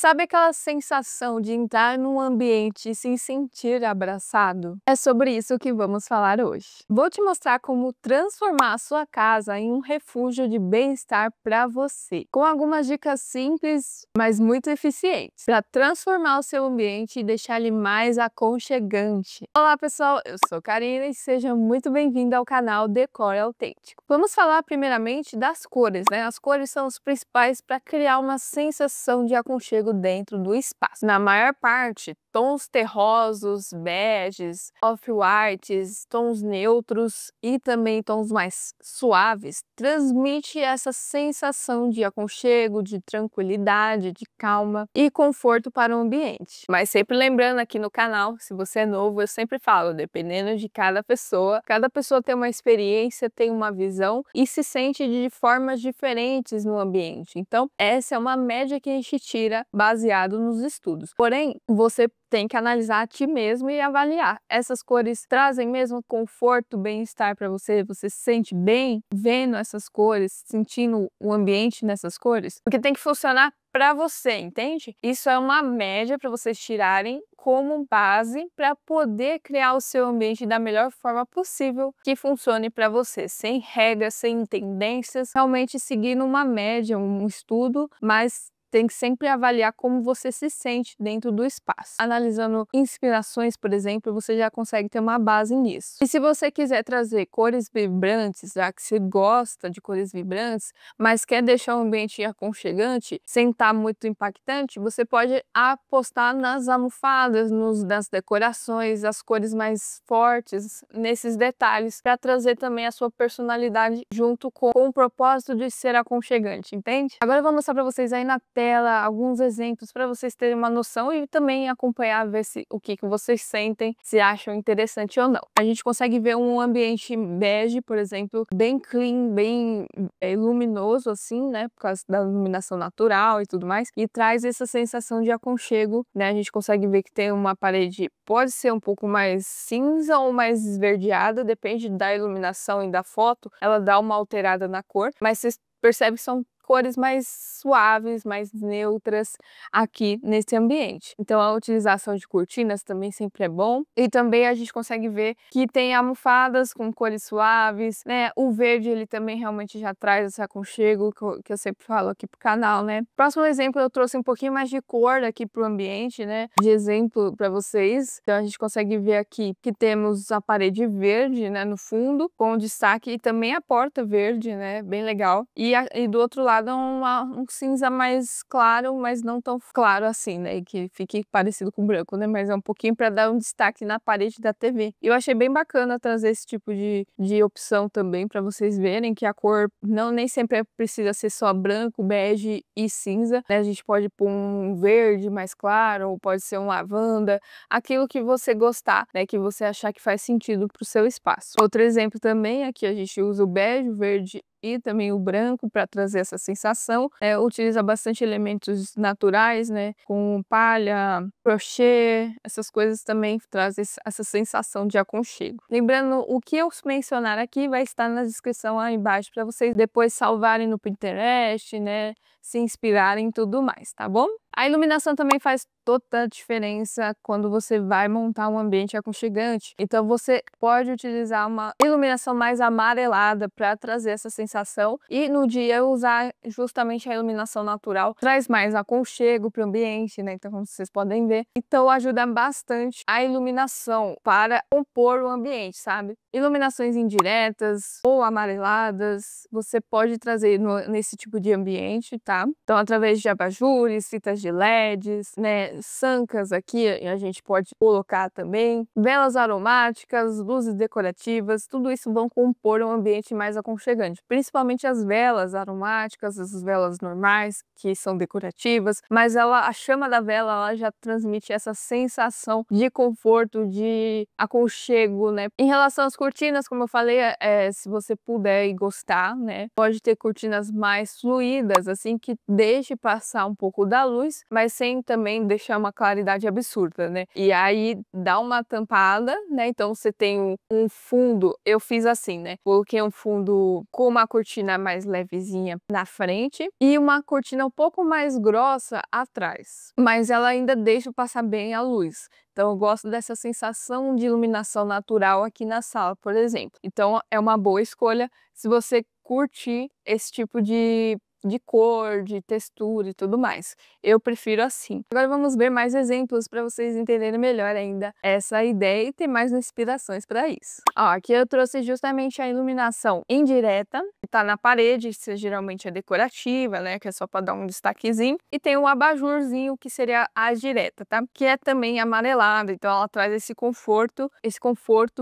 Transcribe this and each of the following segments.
Sabe aquela sensação de entrar num ambiente e se sentir abraçado? É sobre isso que vamos falar hoje. Vou te mostrar como transformar a sua casa em um refúgio de bem-estar para você, com algumas dicas simples, mas muito eficientes, para transformar o seu ambiente e deixar ele mais aconchegante. Olá pessoal, eu sou Karina e seja muito bem-vindo ao canal Decore Autêntico. Vamos falar primeiramente das cores, né? As cores são os principais para criar uma sensação de aconchego dentro do espaço. Na maior parte, tons terrosos, beges, off-whites, tons neutros e também tons mais suaves transmite essa sensação de aconchego, de tranquilidade, de calma e conforto para o ambiente. Mas sempre lembrando aqui no canal, se você é novo, eu sempre falo, dependendo de cada pessoa tem uma experiência, tem uma visão e se sente de formas diferentes no ambiente. Então, essa é uma média que a gente tira baseado nos estudos. Porém, você tem que analisar a ti mesmo e avaliar. Essas cores trazem mesmo conforto, bem-estar para você? Você se sente bem vendo essas cores, sentindo o ambiente nessas cores? Porque tem que funcionar para você, entende? Isso é uma média para vocês tirarem como base para poder criar o seu ambiente da melhor forma possível que funcione para você, sem regras, sem tendências, realmente seguindo uma média, um estudo, mas tem que sempre avaliar como você se sente dentro do espaço. Analisando inspirações, por exemplo, você já consegue ter uma base nisso. E se você quiser trazer cores vibrantes, já que você gosta de cores vibrantes, mas quer deixar o ambiente aconchegante, sem estar muito impactante, você pode apostar nas almofadas, nas decorações, as cores mais fortes, nesses detalhes, para trazer também a sua personalidade junto com o propósito de ser aconchegante, entende? Agora eu vou mostrar para vocês aí na tela alguns exemplos para vocês terem uma noção e também acompanhar, ver o que vocês sentem, se acham interessante ou não. A gente consegue ver um ambiente bege, por exemplo, bem clean, bem luminoso assim, né, por causa da iluminação natural e tudo mais, e traz essa sensação de aconchego, né? A gente consegue ver que tem uma parede, pode ser um pouco mais cinza ou mais esverdeada, depende da iluminação e da foto, ela dá uma alterada na cor, mas vocês percebem que são cores mais suaves, mais neutras aqui nesse ambiente. Então a utilização de cortinas também sempre é bom. E também a gente consegue ver que tem almofadas com cores suaves, né? O verde ele também realmente já traz esse aconchego que eu sempre falo aqui pro canal, né? Próximo exemplo eu trouxe um pouquinho mais de cor aqui pro ambiente, né? De exemplo para vocês. Então a gente consegue ver aqui que temos a parede verde, né? No fundo, com destaque e também a porta verde, né? Bem legal. E do outro lado um cinza mais claro, mas não tão claro assim, né? E que fique parecido com branco, né? Mas é um pouquinho para dar um destaque na parede da TV. Eu achei bem bacana trazer esse tipo de opção também para vocês verem que a cor nem sempre precisa ser só branco, bege e cinza, né? A gente pode pôr um verde mais claro, ou pode ser um lavanda, aquilo que você gostar, né? Que você achar que faz sentido para o seu espaço. Outro exemplo também aqui a gente usa o bege, o verde e também o branco para trazer essa sensação. Utiliza bastante elementos naturais, né? Com palha, crochê, essas coisas também trazem essa sensação de aconchego. Lembrando, o que eu mencionar aqui vai estar na descrição aí embaixo para vocês depois salvarem no Pinterest, né? Se inspirarem e tudo mais, tá bom? A iluminação também faz toda a diferença quando você vai montar um ambiente aconchegante. Então você pode utilizar uma iluminação mais amarelada para trazer essa sensação e no dia usar justamente a iluminação natural. Traz mais aconchego para o ambiente, né? Então como vocês podem ver. Então ajuda bastante a iluminação para compor o ambiente, sabe? Iluminações indiretas ou amareladas, você pode trazer nesse tipo de ambiente, tá? Então através de abajures, fitas de LEDs, né, sancas aqui a gente pode colocar também, velas aromáticas, luzes decorativas, tudo isso vão compor um ambiente mais aconchegante, principalmente as velas aromáticas, as velas normais, que são decorativas, mas a chama da vela, ela já transmite essa sensação de conforto, de aconchego, né? Em relação às cortinas, como eu falei, se você puder e gostar, né, pode ter cortinas mais fluídas, assim, que deixe passar um pouco da luz, luz, mas sem também deixar uma claridade absurda, né? E aí dá uma tampada, né? Então você tem um fundo, eu fiz assim, né? Coloquei um fundo com uma cortina mais levezinha na frente e uma cortina um pouco mais grossa atrás, mas ela ainda deixa passar bem a luz. Então eu gosto dessa sensação de iluminação natural aqui na sala, por exemplo. Então é uma boa escolha se você curtir esse tipo de cor, de textura e tudo mais. Eu prefiro assim. Agora vamos ver mais exemplos para vocês entenderem melhor ainda essa ideia e ter mais inspirações para isso. Ó, aqui eu trouxe justamente a iluminação indireta, que tá na parede, isso geralmente é decorativa, né, que é só para dar um destaquezinho. E tem um abajurzinho, que seria a direta, tá? Que é também amarelada, então ela traz esse conforto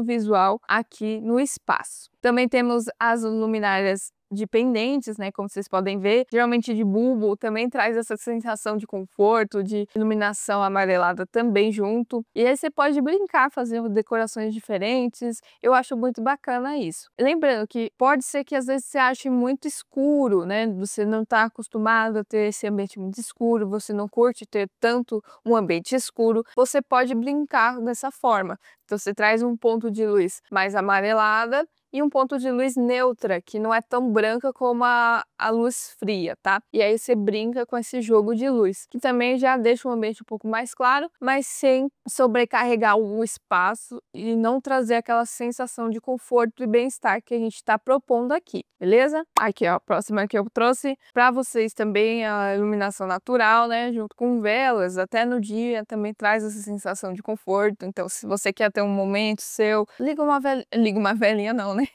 visual aqui no espaço. Também temos as luminárias de pendentes, né, como vocês podem ver, geralmente de bulbo, também traz essa sensação de conforto, de iluminação amarelada também junto. E aí você pode brincar, fazer decorações diferentes, eu acho muito bacana isso. Lembrando que pode ser que às vezes você ache muito escuro, né, você não está acostumado a ter esse ambiente muito escuro, você não curte ter tanto um ambiente escuro, você pode brincar dessa forma. Então você traz um ponto de luz mais amarelada e um ponto de luz neutra, que não é tão branca como a luz fria, tá? E aí você brinca com esse jogo de luz, que também já deixa o ambiente um pouco mais claro, mas sem sobrecarregar o espaço e não trazer aquela sensação de conforto e bem-estar que a gente está propondo aqui, beleza? Aqui, ó, a próxima que eu trouxe para vocês também a iluminação natural, né? Junto com velas, até no dia também traz essa sensação de conforto. Então, se você quer ter um momento seu, liga uma velhinha não, né?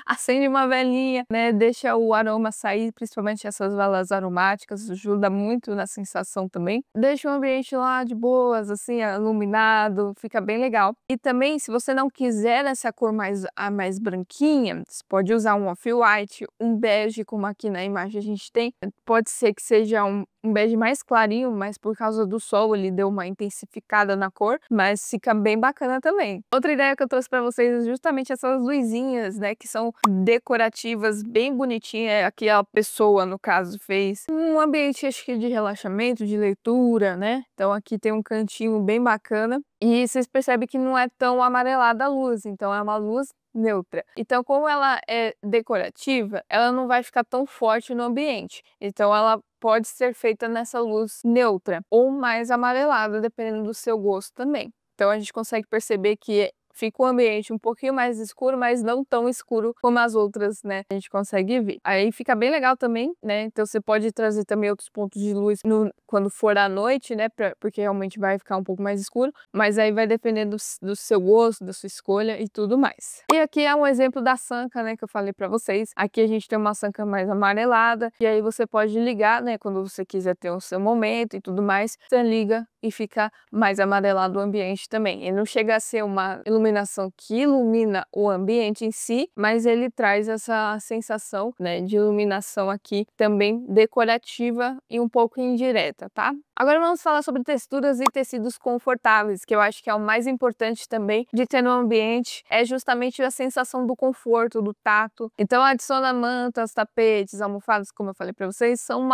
Acende uma velinha, né? Deixa o aroma sair, principalmente essas velas aromáticas, ajuda muito na sensação também. Deixa o ambiente lá de boas, assim, iluminado, fica bem legal. E também, se você não quiser essa cor mais branquinha, você pode usar um off-white, um bege, como aqui na imagem a gente tem. Pode ser que seja um bege mais clarinho, mas por causa do sol ele deu uma intensificada na cor, mas fica bem bacana também. Outra ideia que eu trouxe para vocês é justamente essas luzinhas, né, que são decorativas, bem bonitinha. Aqui a pessoa, no caso, fez um ambiente, acho que de relaxamento, de leitura, né? Então aqui tem um cantinho bem bacana e vocês percebem que não é tão amarelada a luz, então é uma luz neutra. Então, como ela é decorativa, ela não vai ficar tão forte no ambiente. Então, ela pode ser feita nessa luz neutra ou mais amarelada, dependendo do seu gosto também. Então, a gente consegue perceber que fica um ambiente um pouquinho mais escuro, mas não tão escuro como as outras, né? A gente consegue ver. Aí fica bem legal também, né? Então você pode trazer também outros pontos de luz quando for à noite, né? Porque realmente vai ficar um pouco mais escuro, mas aí vai depender do seu gosto, da sua escolha e tudo mais. E aqui é um exemplo da sanca, né? Que eu falei pra vocês. Aqui a gente tem uma sanca mais amarelada, e aí você pode ligar, né? Quando você quiser ter o seu momento e tudo mais, você liga e fica mais amarelado o ambiente também. Ele não chega a ser uma iluminação que ilumina o ambiente em si, mas ele traz essa sensação, né, de iluminação aqui também decorativa e um pouco indireta, tá? Agora vamos falar sobre texturas e tecidos confortáveis, que eu acho que é o mais importante também de ter no ambiente, é justamente a sensação do conforto, do tato. Então adiciona mantas, tapetes, almofadas, como eu falei para vocês, são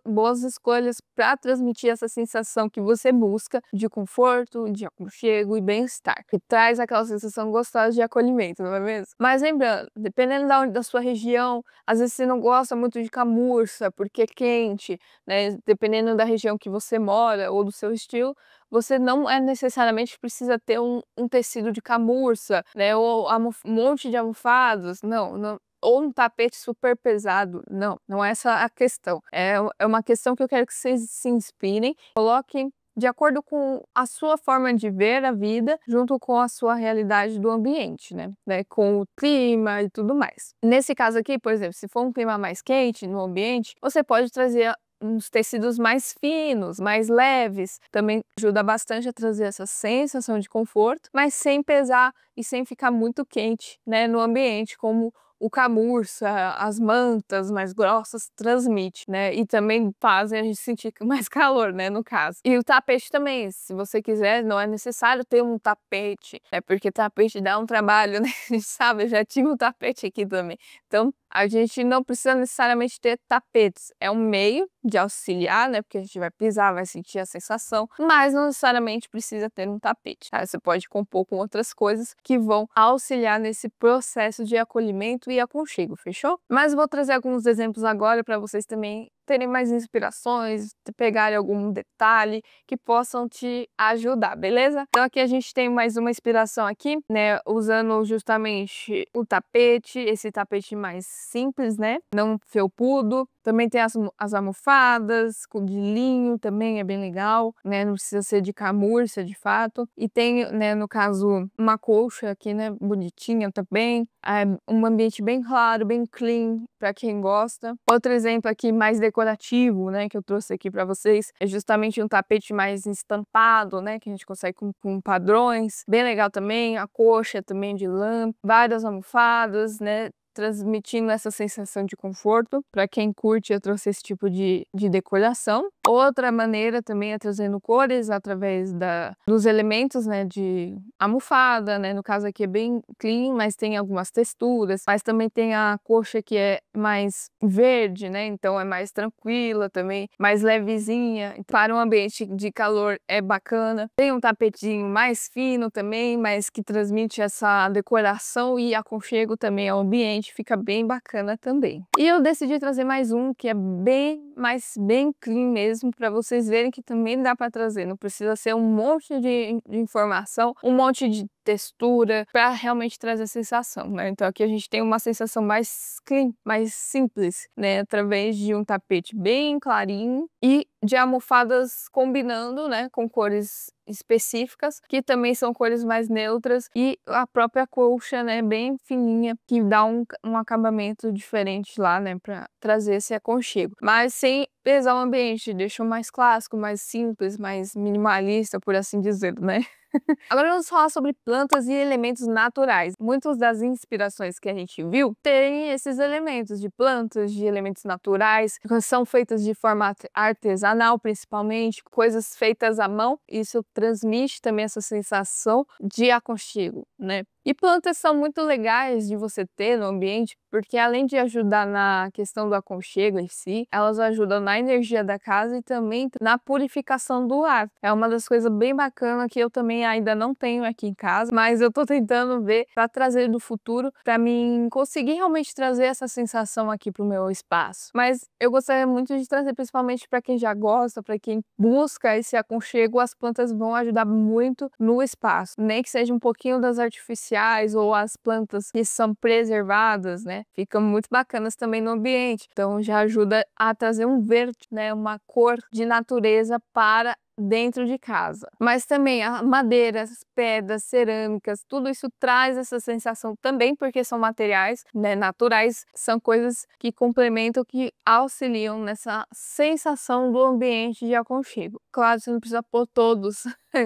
boas escolhas para transmitir essa sensação que você busca de conforto, de aconchego e bem-estar, que traz aquela sensação gostosa de acolhimento, não é mesmo? Mas lembrando, dependendo da sua região, às vezes você não gosta muito de camurça porque é quente, né? Dependendo da região que você mora ou do seu estilo, você não necessariamente precisa ter um tecido de camurça, né? Ou um monte de almofadas, não. Ou um tapete super pesado, não é essa a questão. É uma questão que eu quero que vocês se inspirem, coloquem de acordo com a sua forma de ver a vida, junto com a sua realidade do ambiente, né? Com o clima e tudo mais. Nesse caso aqui, por exemplo, se for um clima mais quente no ambiente, você pode trazer uns tecidos mais finos, mais leves, também ajuda bastante a trazer essa sensação de conforto, mas sem pesar e sem ficar muito quente, né, no ambiente, como o camurça, as mantas mais grossas transmite, né? E também fazem a gente sentir mais calor, né? No caso. E o tapete também, se você quiser, não é necessário ter um tapete, né? Porque tapete dá um trabalho, né? A gente sabe, eu já tive um tapete aqui também. Então, A gente não precisa necessariamente ter tapetes, é um meio de auxiliar, né, porque a gente vai pisar, vai sentir a sensação, mas não necessariamente precisa ter um tapete, tá? Você pode compor com outras coisas que vão auxiliar nesse processo de acolhimento e aconchego, fechou? Mas vou trazer alguns exemplos agora para vocês também terem mais inspirações, pegarem algum detalhe que possam te ajudar, beleza? Então aqui a gente tem mais uma inspiração aqui, né, usando justamente o tapete, esse tapete mais simples, né, não felpudo. Também tem as almofadas de linho, também é bem legal, né, não precisa ser de camurça de fato. E tem, né, no caso, uma colcha aqui, né, bonitinha também. É um ambiente bem claro, bem clean, para quem gosta. Outro exemplo aqui mais decorativo, né, que eu trouxe aqui para vocês, é justamente um tapete mais estampado, né, que a gente consegue com padrões. Bem legal também, a coxa também de lã, várias almofadas, né, transmitindo essa sensação de conforto. Para quem curte, eu trouxe esse tipo de decoração. Outra maneira também é trazendo cores através dos elementos, né, de almofada, né, no caso aqui é bem clean, mas tem algumas texturas, mas também tem a coxa que é mais verde, né, então é mais tranquila também, mais levezinha, para um ambiente de calor é bacana. Tem um tapetinho mais fino também, mas que transmite essa decoração e aconchego também ao ambiente, fica bem bacana também. E eu decidi trazer mais um que é bem clean mesmo, para vocês verem que também dá para trazer, não precisa ser um monte de informação, um monte de textura para realmente trazer a sensação, né? Então aqui a gente tem uma sensação mais clean, mais simples, né? Através de um tapete bem clarinho e de almofadas combinando, né, com cores específicas, que também são cores mais neutras, e a própria colcha, né, bem fininha, que dá um acabamento diferente lá, né, para trazer esse aconchego, mas sem pesar o ambiente, deixa mais clássico, mais simples, mais minimalista, por assim dizer, né? Agora vamos falar sobre plantas e elementos naturais. Muitas das inspirações que a gente viu têm esses elementos de plantas, de elementos naturais, que são feitas de forma artesanal, principalmente, coisas feitas à mão. Isso transmite também essa sensação de aconchego, né? E plantas são muito legais de você ter no ambiente, porque além de ajudar na questão do aconchego em si, elas ajudam na energia da casa e também na purificação do ar. É uma das coisas bem bacanas que eu também ainda não tenho aqui em casa, mas eu tô tentando ver para trazer no futuro, para mim conseguir realmente trazer essa sensação aqui pro meu espaço. Mas eu gostaria muito de trazer principalmente para quem já gosta, para quem busca esse aconchego, as plantas vão ajudar muito no espaço, nem que seja um pouquinho das artificiais ou as plantas que são preservadas, né? Ficam muito bacanas também no ambiente. Então já ajuda a trazer um verde, né? Uma cor de natureza para dentro de casa. Mas também a madeira, as pedras, cerâmicas, tudo isso traz essa sensação também, porque são materiais, né, naturais, são coisas que complementam, que auxiliam nessa sensação do ambiente de aconchego. Claro, você não precisa pôr todos,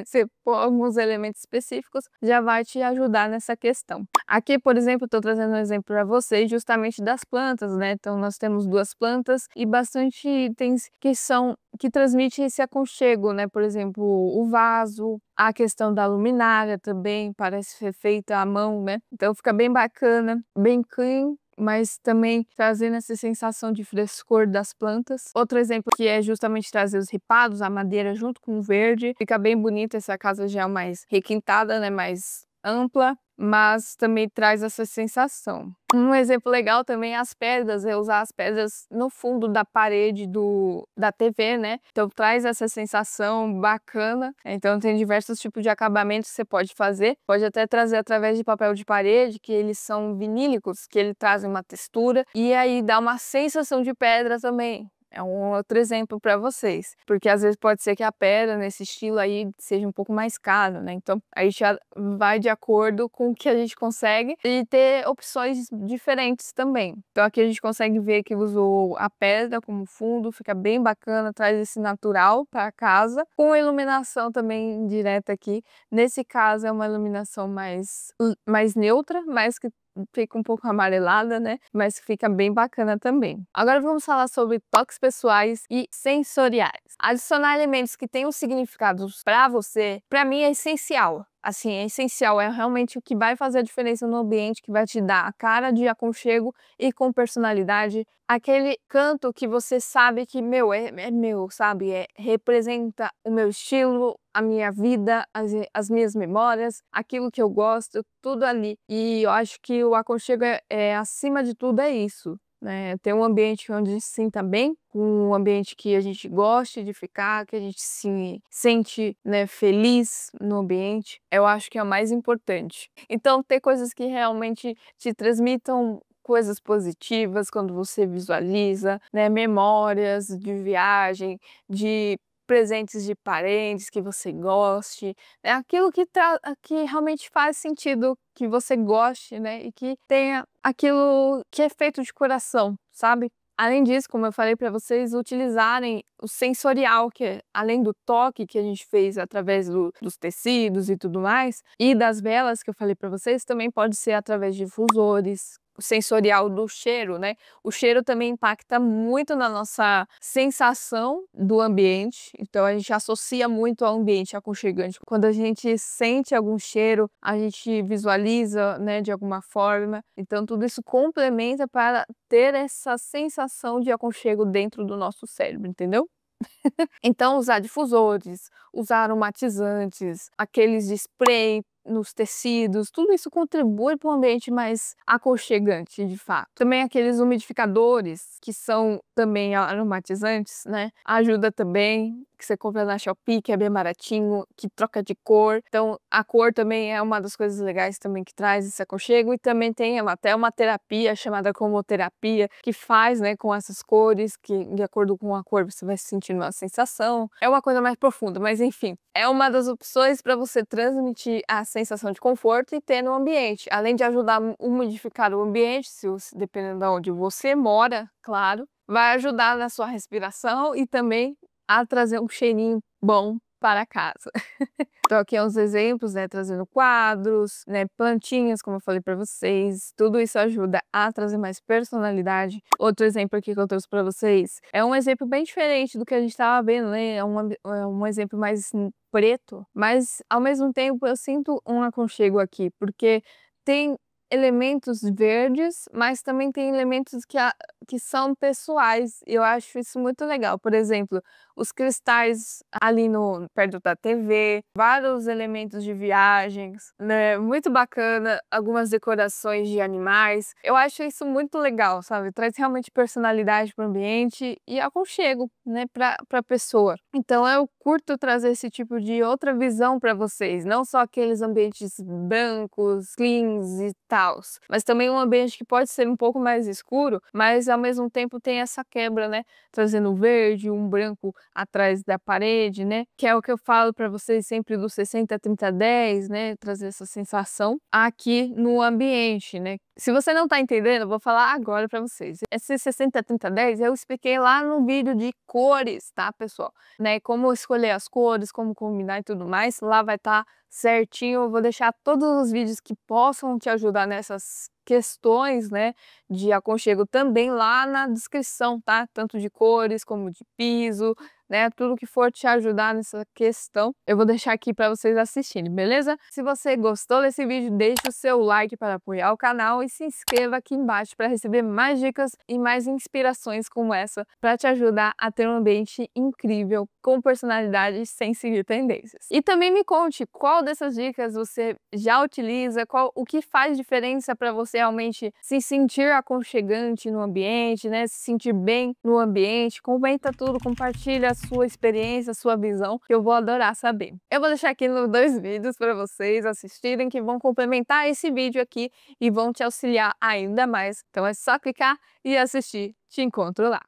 você pôr alguns elementos específicos, já vai te ajudar nessa questão. Aqui, por exemplo, estou trazendo um exemplo para vocês justamente das plantas, né? Então nós temos duas plantas e bastante itens que transmitem esse aconchego, né? Por exemplo, o vaso, a questão da luminária também parece ser feita à mão, né? Então fica bem bacana, bem clean, mas também trazendo essa sensação de frescor das plantas. Outro exemplo que é justamente trazer os ripados, a madeira junto com o verde. Fica bem bonita, essa casa já é mais requintada, né? Mais ampla, mas também traz essa sensação. Um exemplo legal também é as pedras, é usar as pedras no fundo da parede da TV, né? Então traz essa sensação bacana. Então tem diversos tipos de acabamentos que você pode fazer. Pode até trazer através de papel de parede, que eles são vinílicos, que ele trazem uma textura, e aí dá uma sensação de pedra também. É um outro exemplo para vocês, porque às vezes pode ser que a pedra nesse estilo aí seja um pouco mais caro, né? Então a gente já vai de acordo com o que a gente consegue e ter opções diferentes também. Então aqui a gente consegue ver que usou a pedra como fundo, fica bem bacana, traz esse natural para casa, com iluminação também direta aqui. Nesse caso é uma iluminação mais neutra, mas que fica um pouco amarelada, né? Mas fica bem bacana também. Agora vamos falar sobre toques pessoais e sensoriais. Adicionar elementos que tenham significados para você, para mim é essencial. assim, é essencial, é realmente o que vai fazer a diferença no ambiente, que vai te dar a cara de aconchego e com personalidade, aquele canto que você sabe que, meu, é meu, sabe, representa o meu estilo, a minha vida, as minhas memórias, aquilo que eu gosto, tudo ali. E eu acho que o aconchego acima de tudo é isso, né, ter um ambiente onde a gente se sinta bem, um ambiente que a gente goste de ficar, que a gente se sente, né, feliz no ambiente, eu acho que é o mais importante. Então ter coisas que realmente te transmitam coisas positivas quando você visualiza, né, memórias de viagem, de presentes de parentes que você goste, né, aquilo que realmente faz sentido, que você goste, né, e que tenha aquilo que é feito de coração, sabe. Além disso, como eu falei para vocês utilizarem o sensorial, que é além do toque que a gente fez através dos tecidos e tudo mais, e das velas que eu falei para vocês, também pode ser através de difusores, o sensorial do cheiro, né. O cheiro também impacta muito na nossa sensação do ambiente, então a gente associa muito ao ambiente aconchegante. Quando a gente sente algum cheiro, a gente visualiza, né, de alguma forma, então tudo isso complementa para ter essa sensação de aconchego dentro do nosso cérebro, entendeu? Então usar difusores, usar aromatizantes, aqueles de spray nos tecidos, tudo isso contribui para um ambiente mais aconchegante, de fato. Também aqueles umidificadores, que são também aromatizantes, né, ajuda também, que você compra na Shopee, que é bem baratinho, que troca de cor. Então a cor também é uma das coisas legais também que traz esse aconchego, e também tem até uma terapia chamada cromoterapia, que faz, né, com essas cores, que de acordo com a cor você vai sentindo uma sensação. É uma coisa mais profunda, mas enfim, é uma das opções para você transmitir a sensação de conforto e ter no ambiente, além de ajudar a umidificar o ambiente, dependendo de onde você mora, claro, vai ajudar na sua respiração e também a trazer um cheirinho bom para casa. Então aqui é uns exemplos, né, trazendo quadros, né, plantinhas, como eu falei para vocês, tudo isso ajuda a trazer mais personalidade. Outro exemplo aqui que eu trouxe para vocês é um exemplo bem diferente do que a gente estava vendo, né, é um exemplo mais assim, preto, mas ao mesmo tempo eu sinto um aconchego aqui, porque tem elementos verdes, mas também tem elementos que são pessoais, e eu acho isso muito legal. Por exemplo, os cristais ali perto da TV, vários elementos de viagens, né, muito bacana, algumas decorações de animais. Eu acho isso muito legal, sabe, traz realmente personalidade para o ambiente e aconchego, né, pra pessoa. Então eu curto trazer esse tipo de outra visão para vocês, não só aqueles ambientes brancos, cleans e tals, mas também um ambiente que pode ser um pouco mais escuro, mas ao mesmo tempo tem essa quebra, né, trazendo verde, um branco atrás da parede, né, que é o que eu falo para vocês sempre do 60-30-10, né, trazer essa sensação aqui no ambiente, né. Se você não tá entendendo, eu vou falar agora para vocês. Esse 60-30-10 eu expliquei lá no vídeo de cores, tá, pessoal? Né, como escolher as cores, como combinar e tudo mais, lá vai estar certinho. Eu vou deixar todos os vídeos que possam te ajudar nessas questões, né, de aconchego também lá na descrição, tá? Tanto de cores como de piso, né, tudo que for te ajudar nessa questão, eu vou deixar aqui para vocês assistirem, beleza? Se você gostou desse vídeo, deixe o seu like para apoiar o canal e se inscreva aqui embaixo para receber mais dicas e mais inspirações como essa para te ajudar a ter um ambiente incrível, com personalidade, sem seguir tendências. E também me conte qual dessas dicas você já utiliza, o que faz diferença para você realmente se sentir aconchegante no ambiente, né, se sentir bem no ambiente. Comenta tudo, compartilha a sua experiência, a sua visão, que eu vou adorar saber. Eu vou deixar aqui nos 2 vídeos para vocês assistirem, que vão complementar esse vídeo aqui e vão te auxiliar ainda mais. Então é só clicar e assistir. Te encontro lá.